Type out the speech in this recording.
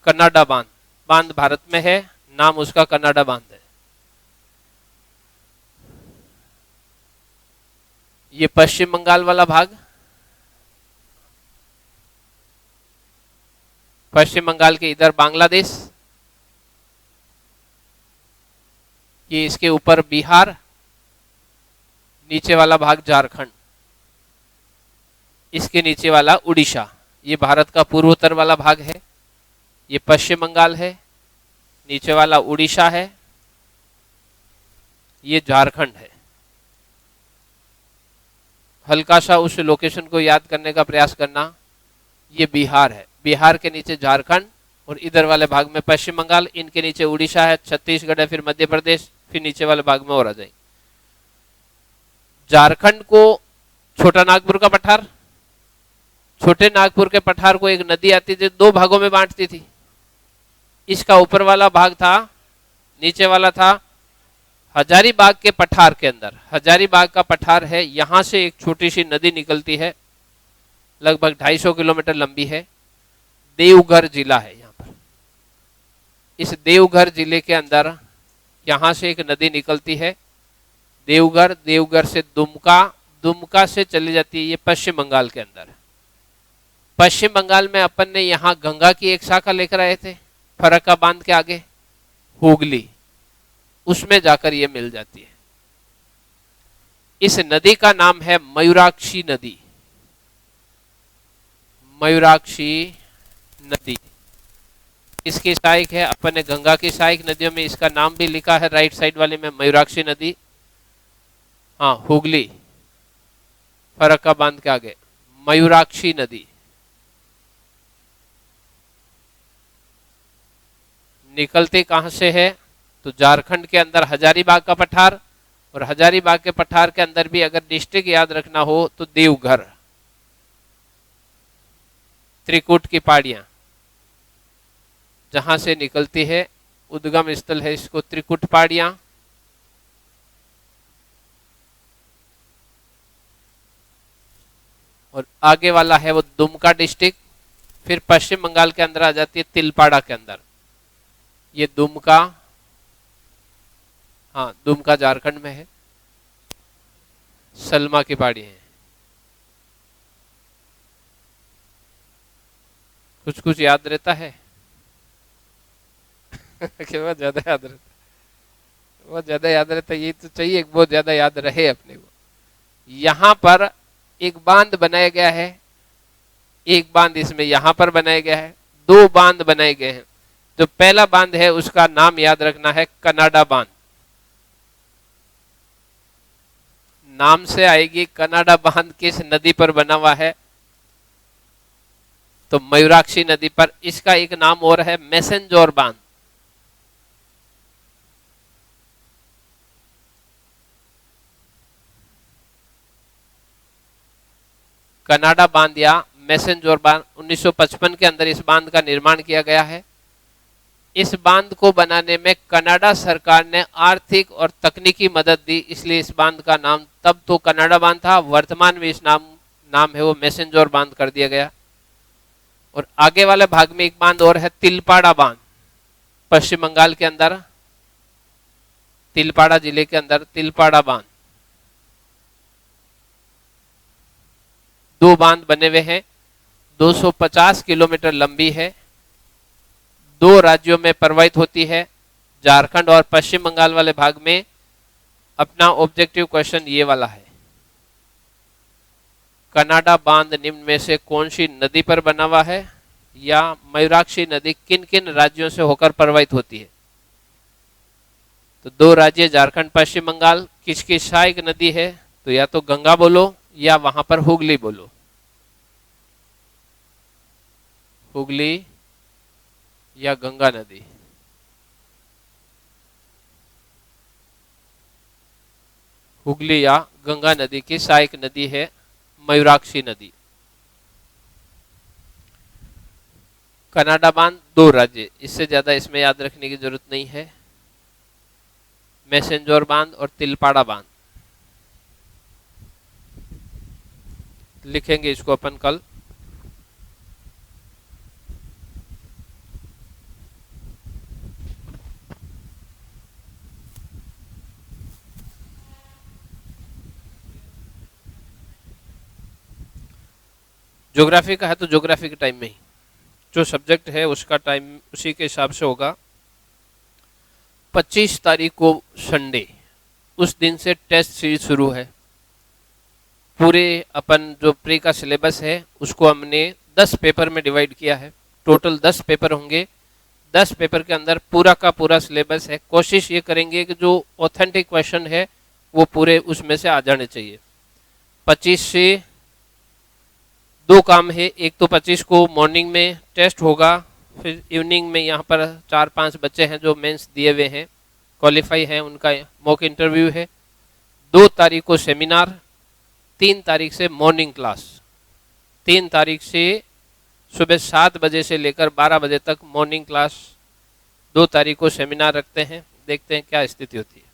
कन्नाडा बांध। बांध भारत में है, नाम उसका कन्नाडा बांध है। ये पश्चिम बंगाल वाला भाग, पश्चिम बंगाल के इधर बांग्लादेश, ये इसके ऊपर बिहार, नीचे वाला भाग झारखंड, इसके नीचे वाला उड़ीसा। ये भारत का पूर्वोत्तर वाला भाग है, ये पश्चिम बंगाल है, नीचे वाला उड़ीसा है, ये झारखंड है। हल्का सा उस लोकेशन को याद करने का प्रयास करना। ये बिहार है, बिहार के नीचे झारखंड और इधर वाले भाग में पश्चिम बंगाल, इनके नीचे उड़ीसा है, छत्तीसगढ़ है, फिर मध्य प्रदेश, फिर नीचे वाले भाग में और आ जाएंगे। झारखंड को छोटा नागपुर का पठार, छोटे नागपुर के पठार को एक नदी आती थी, दो भागों में बांटती थी। इसका ऊपर वाला भाग था, नीचे वाला था हजारीबाग के पठार के अंदर। हजारीबाग का पठार है, यहां से एक छोटी सी नदी निकलती है, लगभग 250 किलोमीटर लंबी है। देवघर जिला है यहाँ पर। इस देवघर जिले के अंदर यहां से एक नदी निकलती है देवघर, देवघर से दुमका, दुमका से चली जाती है ये पश्चिम बंगाल के अंदर। पश्चिम बंगाल में अपन ने यहाँ गंगा की एक शाखा लेकर आए थे, फरक्का बांध के आगे हुगली, उसमें जाकर ये मिल जाती है। इस नदी का नाम है मयूराक्षी नदी। मयूराक्षी नदी इसकी सहायक है। अपन ने गंगा की सहायक नदियों में इसका नाम भी लिखा है राइट साइड वाले में, मयूराक्षी नदी। हाँ, हुगली, फरक्का बांध के आगे मयूराक्षी नदी निकलती कहां से है तो झारखंड के अंदर हजारीबाग का पठार, और हजारीबाग के पठार के अंदर भी अगर डिस्ट्रिक्ट याद रखना हो तो देवघर, त्रिकुट की पहाड़ियां जहां से निकलती है, उद्गम स्थल है इसको त्रिकुट पहाड़ियां। और आगे वाला है वो दुमका डिस्ट्रिक्ट, फिर पश्चिम बंगाल के अंदर आ जाती है तिलपाड़ा के अंदर। ये दुमका, हाँ दुमका झारखंड में है, सलमा की पहाड़ी है। कुछ कुछ याद रहता है कि बहुत ज्यादा याद रहता है, बहुत ज्यादा याद रहता है, ये तो चाहिए बहुत ज्यादा याद रहे अपने को। यहां पर एक बांध बनाया गया है, एक बांध इसमें यहां पर बनाया गया है, दो बांध बनाए गए हैं। जो पहला बांध है उसका नाम याद रखना है कनाडा बांध। नाम से आएगी कनाडा बांध किस नदी पर बना हुआ है तो मयूराक्षी नदी पर। इसका एक नाम और है मैसेंजर बांध। कनाडा बांध या मैसेंजर बांध 1955 के अंदर इस बांध का निर्माण किया गया है। इस बांध को बनाने में कनाडा सरकार ने आर्थिक और तकनीकी मदद दी, इसलिए इस बांध का नाम तब तो कनाडा बांध था, वर्तमान में इस नाम है वो मैसेंजर बांध कर दिया गया। और आगे वाले भाग में एक बांध और है तिलपाड़ा बांध, पश्चिम बंगाल के अंदर तिलपाड़ा जिले के अंदर तिलपाड़ा बांध। दो बांध बने हुए हैं, 250 किलोमीटर लंबी है, दो राज्यों में प्रवाहित होती है, झारखंड और पश्चिम बंगाल वाले भाग में। अपना ऑब्जेक्टिव क्वेश्चन ये वाला है, कनाडा बांध निम्न में से कौन सी नदी पर बना हुआ है, या मयूराक्षी नदी किन किन राज्यों से होकर प्रवाहित होती है। तो दो राज्य झारखंड पश्चिम बंगाल, किसकी सहायक नदी है तो या तो गंगा बोलो या वहां पर हुगली बोलो। हुगली या गंगा नदी। हुगली या गंगा नदी की सहायक नदी है मयूराक्षी नदी। कनाडा बांध दो राज्य, इससे ज्यादा इसमें याद रखने की जरूरत नहीं है। मैसेंजर बांध और तिलपाड़ा बांध लिखेंगे इसको अपन कल। ज्योग्राफी का है तो ज्योग्राफी के टाइम में ही जो सब्जेक्ट है उसका टाइम उसी के हिसाब से होगा। 25 तारीख को संडे, उस दिन से टेस्ट सीरीज शुरू है। पूरे अपन जो प्री का सिलेबस है उसको हमने 10 पेपर में डिवाइड किया है। टोटल 10 पेपर होंगे। 10 पेपर के अंदर पूरा का पूरा सिलेबस है। कोशिश ये करेंगे कि जो ऑथेंटिक क्वेश्चन है वो पूरे उसमें से आ जाने चाहिए। 25 से 2 काम है। एक तो 25 को मॉर्निंग में टेस्ट होगा, फिर इवनिंग में यहाँ पर 4-5 बच्चे हैं जो मेंस दिए हुए हैं, क्वालिफाई हैं, उनका मॉक इंटरव्यू है। 2 तारीख को सेमिनार, 3 तारीख से मॉर्निंग क्लास, 3 तारीख से सुबह 7 बजे से लेकर 12 बजे तक मॉर्निंग क्लास, 2 तारीख को सेमिनार रखते हैं। देखते हैं क्या स्थिति होती है।